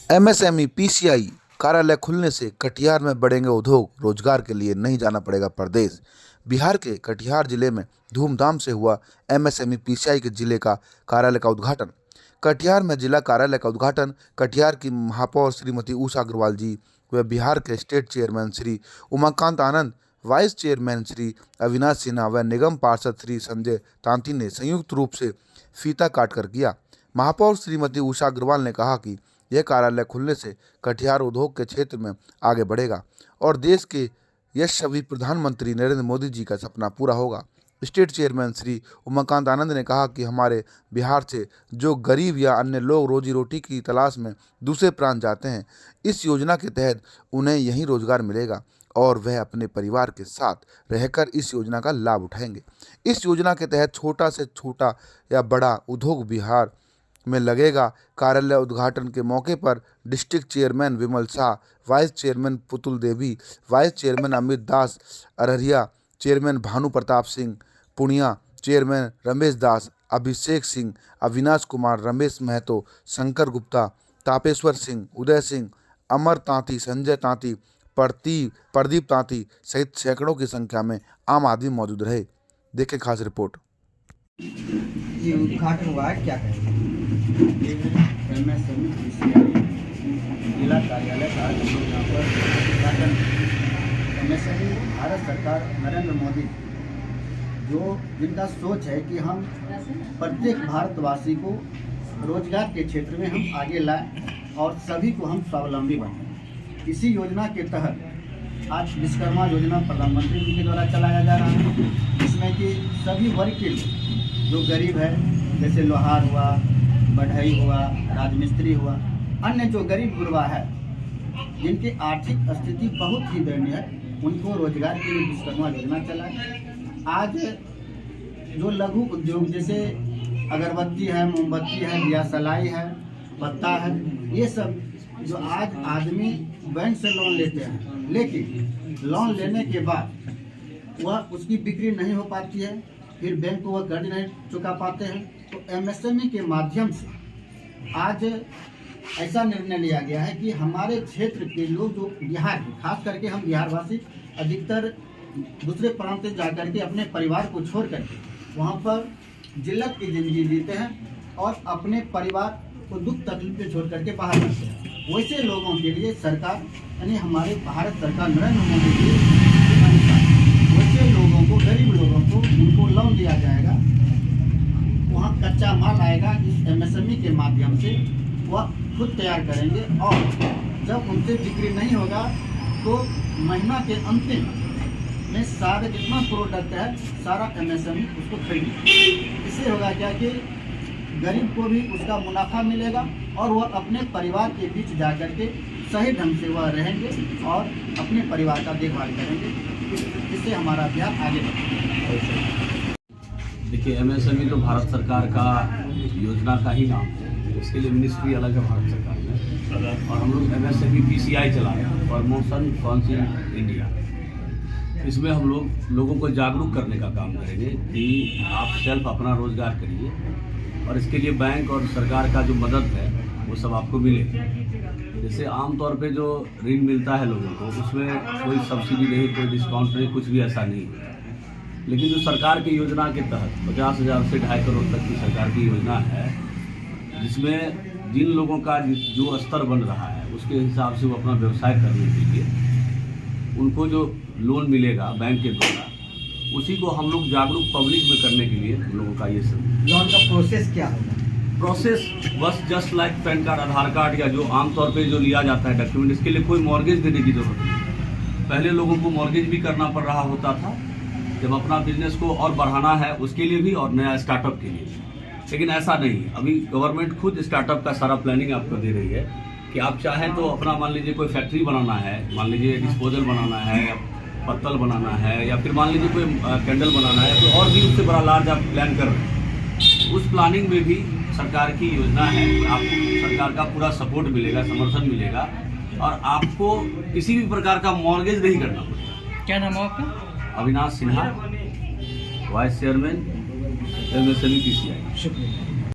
MSME PCI कार्यालय खुलने से कटिहार में बढ़ेंगे उद्योग, रोजगार के लिए नहीं जाना पड़ेगा परदेश। बिहार के कटिहार जिले में धूमधाम से हुआ एमएसएमई पीसीआई के जिले का कार्यालय का उद्घाटन। कटिहार में जिला कार्यालय का उद्घाटन कटिहार की महापौर श्रीमती उषा अग्रवाल जी व बिहार के स्टेट चेयरमैन श्री उमाकांत आनंद, वाइस चेयरमैन श्री अविनाश सिन्हा व निगम पार्षद श्री संजय तांती ने संयुक्त रूप से फीता काटकर किया। महापौर श्रीमती उषा अग्रवाल ने कहा कि यह कार्यालय खुलने से कटिहार उद्योग के क्षेत्र में आगे बढ़ेगा और देश के यशस्वी प्रधानमंत्री नरेंद्र मोदी जी का सपना पूरा होगा। स्टेट चेयरमैन श्री उमाकांत आनंद ने कहा कि हमारे बिहार से जो गरीब या अन्य लोग रोजी रोटी की तलाश में दूसरे प्रांत जाते हैं, इस योजना के तहत उन्हें यहीं रोजगार मिलेगा और वह अपने परिवार के साथ रहकर इस योजना का लाभ उठाएंगे। इस योजना के तहत छोटा से छोटा या बड़ा उद्योग बिहार में लगेगा। कार्यालय उद्घाटन के मौके पर डिस्ट्रिक्ट चेयरमैन विमल Shah, vice chairman Putul Devi, vice chairman Amit दास अररिया, चेयरमैन भानु प्रताप सिंह पुनिया, चेयरमैन रमेश दास, अभिषेक सिंह, अविनाश कुमार, रमेश महतो, शंकर गुप्ता, तापेश्वर सिंह, उदय सिंह, अमर तांती, संजय तांती, प्रदीप तांती सहित सैकड़ों की संख्या में आम आदमी मौजूद रहे। देखें खास रिपोर्ट। ये उद्घाटन हुआ है, क्या कहेंगे? एमएसएमई पीसीआई जिला कार्यालय का यहाँ पर उद्घाटन। एमएसएमई भारत सरकार नरेंद्र मोदी जिनका सोच है कि हम प्रत्येक भारतवासी को रोजगार के क्षेत्र में हम आगे लाएं और सभी को हम स्वावलंबी बनाएं। इसी योजना के तहत आज विश्वकर्मा योजना प्रधानमंत्री जी के द्वारा चलाया जा रहा है, जिसमें कि सभी वर्ग के लोग जो गरीब है, जैसे लोहार हुआ, बढ़ई हुआ, राजमिस्त्री हुआ, अन्य जो गरीब गुरबा है, जिनकी आर्थिक स्थिति बहुत ही दयनीय है, उनको रोजगार के लिए विश्वकर्मा योजना चलाए। आज जो लघु उद्योग जैसे अगरबत्ती है, मोमबत्ती है, दिया सलाई है, पत्ता है, ये सब जो आज आदमी बैंक से लोन लेते हैं, लेकिन लोन लेने के बाद वह उसकी बिक्री नहीं हो पाती है, फिर बैंक को वह कर्ज नहीं चुका पाते हैं। तो एमएसएमई के माध्यम से आज ऐसा निर्णय लिया गया है कि हमारे क्षेत्र के लोग जो बिहार के, खास करके हम बिहारवासी अधिकतर दूसरे प्रांत से जाकर के अपने परिवार को छोड़ करके वहाँ पर जिल्लत की ज़िंदगी जीते हैं और अपने परिवार को दुख तकलीफ में छोड़ करके बाहर जाते हैं। वैसे लोगों के लिए सरकार यानी हमारे भारत सरकार नरेंद्र मोदी जी वैसे लोगों को, गरीब लोगों को उनको लोन दिया जाएगा। वहाँ कच्चा माल आएगा, इस एमएसएमई के माध्यम से वह खुद तैयार करेंगे और जब उनसे बिक्री नहीं होगा तो महीना के अंतिम में सारा जितना प्रोडक्ट है सारा एमएसएमई उसको खरीदेगा। इससे होगा क्या कि गरीब को भी उसका मुनाफा मिलेगा और वह अपने परिवार के बीच जाकर के सही ढंग से वह रहेंगे और अपने परिवार का देखभाल करेंगे। इससे हमारा बिहार आगे बढ़ेगा। देखिए, एमएसएमई तो भारत सरकार का योजना का ही नाम है, इसके लिए मिनिस्ट्री अलग है भारत सरकार में, और हम लोग एमएसएमई पीसीआई चला रहे हैं, प्रमोशन काउंसिल इंडिया। इसमें हम लोगों को जागरूक करने का काम करेंगे कि आप सेल्फ अपना रोजगार करिए और इसके लिए बैंक और सरकार का जो मदद है वो सब आपको मिले। जैसे आमतौर पे जो ऋण मिलता है लोगों को, उसमें कोई सब्सिडी नहीं, कोई डिस्काउंट नहीं, कुछ भी ऐसा नहीं है। लेकिन जो सरकार की योजना के तहत 50,000 से 2.5 करोड़ तक की सरकार की योजना है, जिसमें जिन लोगों का जो स्तर बन रहा है उसके हिसाब से वो अपना व्यवसाय करने के लिए उनको जो लोन मिलेगा बैंक के द्वारा, उसी को हम लोग जागरूक पब्लिक में करने के लिए हम लोगों का ये सब। लोन का प्रोसेस क्या होगा? प्रोसेस बस जस्ट लाइक पैन कार्ड, आधार कार्ड या जो आमतौर पे जो लिया जाता है डॉक्यूमेंट, इसके लिए कोई मॉर्गेज देने की जरूरत नहीं। पहले लोगों को मॉर्गेज भी करना पड़ रहा होता था जब अपना बिजनेस को और बढ़ाना है उसके लिए भी और नया स्टार्टअप के लिए, लेकिन ऐसा नहीं। अभी गवर्नमेंट खुद स्टार्टअप का सारा प्लानिंग आपको दे रही है कि आप चाहें तो अपना, मान लीजिए कोई फैक्ट्री बनाना है, मान लीजिए डिस्पोजल बनाना है या पत्तल बनाना है, या फिर मान लीजिए कोई कैंडल बनाना है, तो और भी उससे बड़ा लार्ज आप प्लान कर रहे हैं। उस प्लानिंग में भी सरकार की योजना है, आपको सरकार का पूरा सपोर्ट मिलेगा, समर्थन मिलेगा और आपको किसी भी प्रकार का मॉर्गेज नहीं करना पड़ेगा। क्या नाम है आपका? Avinash Sinha, vice chairman MSME PCI. शुक्रिया।